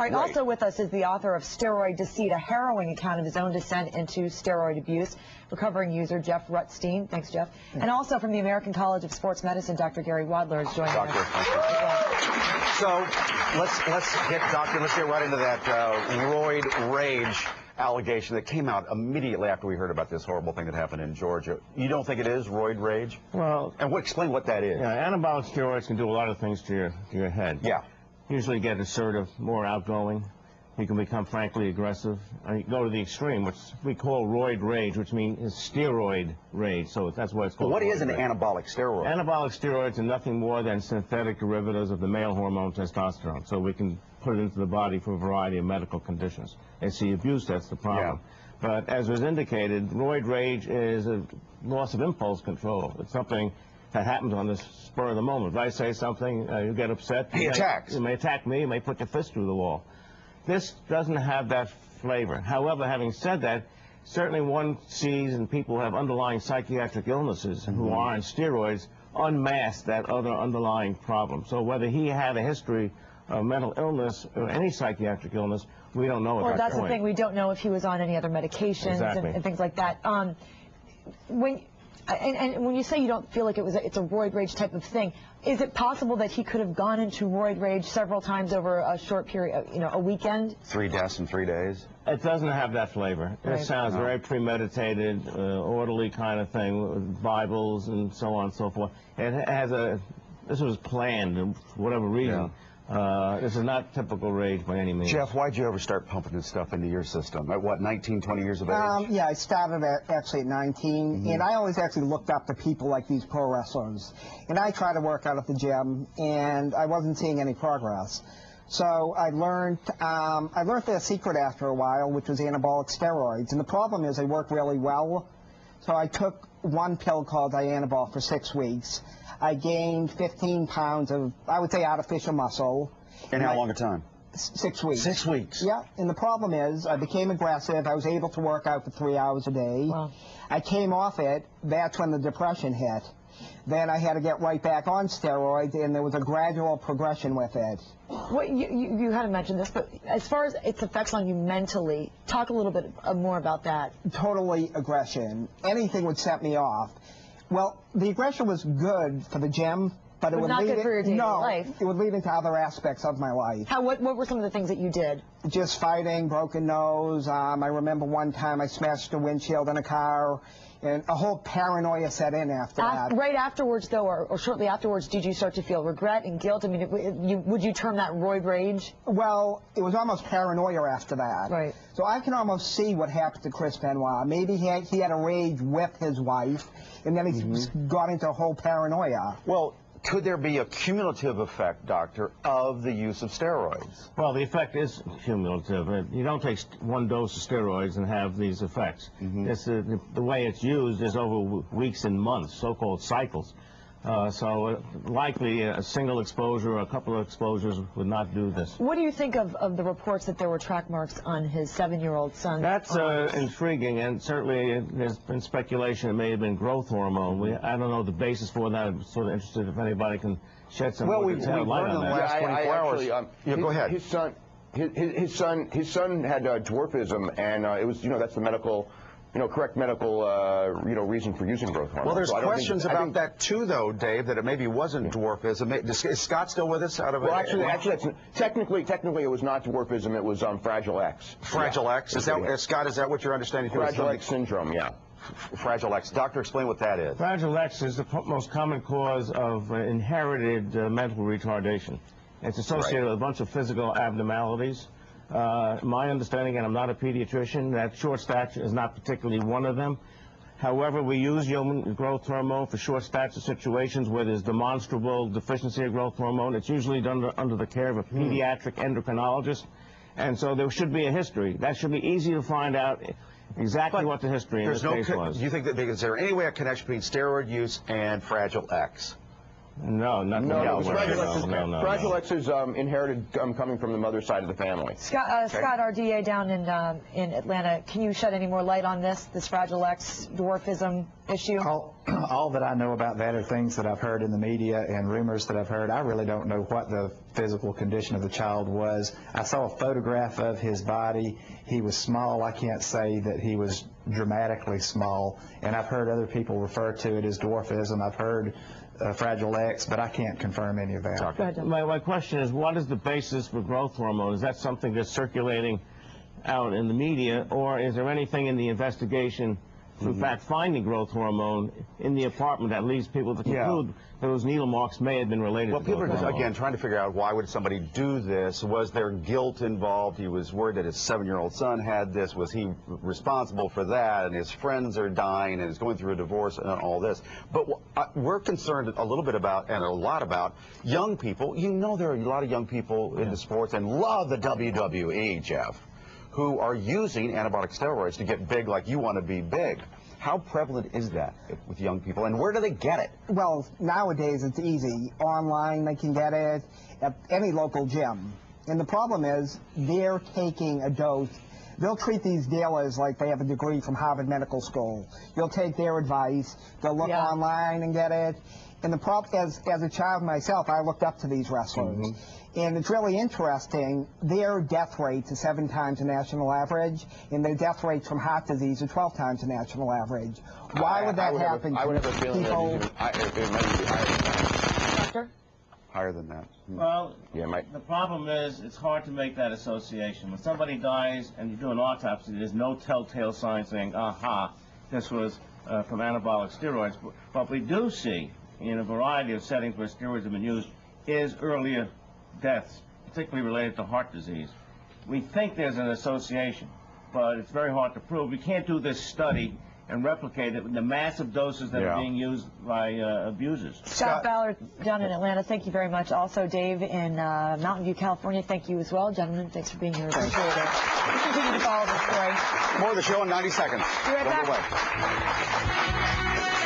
All right, also with us is the author of Steroid Deceit, a harrowing account of his own descent into steroid abuse, recovering user Jeff Rutstein. Thanks, Jeff. And also from the American College of Sports Medicine, Dr. Gary Wadler is joining us. So let's get right into that roid rage allegation that came out immediately after we heard about this horrible thing that happened in Georgia. You don't think it is roid rage? Well, and explain what that is. Yeah, anabolic steroids can do a lot of things to your head. Yeah. Usually get assertive, more outgoing. You can become frankly aggressive. And you go to the extreme, which we call roid rage, which means steroid rage. So that's what it's called. Well, what is an anabolic steroid? Anabolic steroids are nothing more than synthetic derivatives of the male hormone testosterone. So we can put it into the body for a variety of medical conditions. It's the abuse that's the problem. Yeah. But as was indicated, roid rage is a loss of impulse control. It's something that happens on the spur of the moment. If I say something, you get upset. He attacks. You may attack me, you may put your fist through the wall. This doesn't have that flavor. However, having said that, certainly one sees and people have underlying psychiatric illnesses who are on steroids unmask that other underlying problem. So whether he had a history of mental illness or any psychiatric illness, we don't know at that point. Well, that's the thing. We don't know if he was on any other medications and things like that. And when you say you don't feel like it's a roid rage type of thing, is it possible that he could have gone into roid rage several times over a short period, a weekend? 3 deaths in 3 days? It doesn't have that flavor. It sounds very premeditated, orderly kind of thing, with Bibles and so on and so forth. It has this was planned for whatever reason. Yeah. This is not typical rage by any means. Jeff, why'd you ever start pumping this stuff into your system? At what, 19, 20 years of age? Yeah, I started actually at 19, and I always actually looked up to people like these pro wrestlers. And I tried to work out at the gym, and I wasn't seeing any progress. So I learned their secret after a while, which was anabolic steroids. And the problem is they work really well. So I took one pill called Dianabol for 6 weeks. I gained 15 pounds of, I would say, artificial muscle. In how long a time? 6 weeks. 6 weeks? Yeah, and the problem is I became aggressive. I was able to work out for 3 hours a day. Wow. I came off it. That's when the depression hit. Then I had to get right back on steroids, and there was a gradual progression with it. Well, you hadn't mentioned this, but as far as its effects on you mentally, talk a little bit more about that. Totally aggression. Anything would set me off. Well, the aggression was good for the gym, but it would not lead good for your daily life. It would lead into other aspects of my life. What were some of the things that you did? Just fighting, broken nose. I remember one time I smashed a windshield in a car, and a whole paranoia set in after that. Right afterwards, though, or shortly afterwards, did you start to feel regret and guilt? I mean, would you term that roid rage? Well, it was almost paranoia after that. Right. So I can almost see what happened to Chris Benoit. Maybe he had a rage with his wife, and then he got into a whole paranoia. Well, could there be a cumulative effect, doctor, of the use of steroids? Well, the effect is cumulative. You don't take one dose of steroids and have these effects. It's the way it's used is over weeks and months, so-called cycles. So likely a single exposure or a couple of exposures would not do this. What do you think of the reports that there were track marks on his 7-year-old son? That's intriguing, and certainly there's been speculation it may have been growth hormone. I don't know the basis for that. I'm sort of interested if anybody can shed some light on that. Well, in the last 24 hours. Go ahead. His son had dwarfism, and it was, that's the medical. Correct medical, reason for using growth hormone. Well, there's questions about that too, though, Dave. That it maybe wasn't dwarfism. Is Scott still with us? Actually, technically, it was not dwarfism. It was Fragile X. Fragile X. Is that Scott? Is that what you're understanding? Fragile X syndrome. Yeah. Fragile X. Doctor, explain what that is. Fragile X is the most common cause of inherited mental retardation. It's associated with a bunch of physical abnormalities. My understanding, and I'm not a pediatrician, that short stature is not particularly one of them. However, we use human growth hormone for short stature situations where there's demonstrable deficiency of growth hormone. It's usually done under the care of a pediatric endocrinologist. And so there should be a history. That should be easy to find out exactly what the history in this case was. Do you think that is there any way a connection between steroid use and Fragile X? No, not No, no, no. Fragile X is inherited coming from the mother's side of the family. Scott, our DA down in Atlanta, can you shed any more light on this Fragile X dwarfism issue? All that I know about that are things that I've heard in the media and rumors that I've heard. I really don't know what the physical condition of the child was. I saw a photograph of his body. He was small. I can't say that he was dramatically small, and I've heard other people refer to it as dwarfism. I've heard Fragile X, but I can't confirm any of that. My question is, what is the basis for growth hormone? Is that something that's circulating out in the media, or is there anything in the investigation through fact-finding growth hormone in the apartment that leads people to conclude those needle marks may have been related well, to people are growth just, hormone? again, trying to figure out why would somebody do this. Was there guilt involved? He was worried that his 7-year-old son had this. Was he responsible for that? And his friends are dying and he's going through a divorce and all this. But we're concerned a little bit about, and a lot about, young people. You know there are a lot of young people into sports and love the WWE, Jeff, who are using anabolic steroids to get big like you want to be big. How prevalent is that with young people, and where do they get it? Well, nowadays it's easy. Online they can get it at any local gym. And the problem is they're taking a dose. They'll treat these dealers like they have a degree from Harvard Medical School. You'll take their advice. They'll look online and get it. And the problem, as a child myself, I looked up to these wrestlers. And it's really interesting, their death rates are 7 times the national average, and their death rates from heart disease are 12 times the national average. Why would that happen I would have a feeling people? that it might be higher than that. Doctor? Higher than that. Well, Yeah, the problem is it's hard to make that association. When somebody dies and you do an autopsy, there's no telltale sign saying, aha, this was from anabolic steroids. What we do see in a variety of settings where steroids have been used is earlier deaths, particularly related to heart disease. We think there's an association, but it's very hard to prove. We can't do this study and replicate it with the massive doses that are being used by abusers. Scott Ballard down in Atlanta, thank you very much. Also, Dave in Mountain View, California, thank you as well. Gentlemen, thanks for being here. Appreciate it. We'll continue to follow this story. More of the show in 90 seconds. Be right Don't go back. away.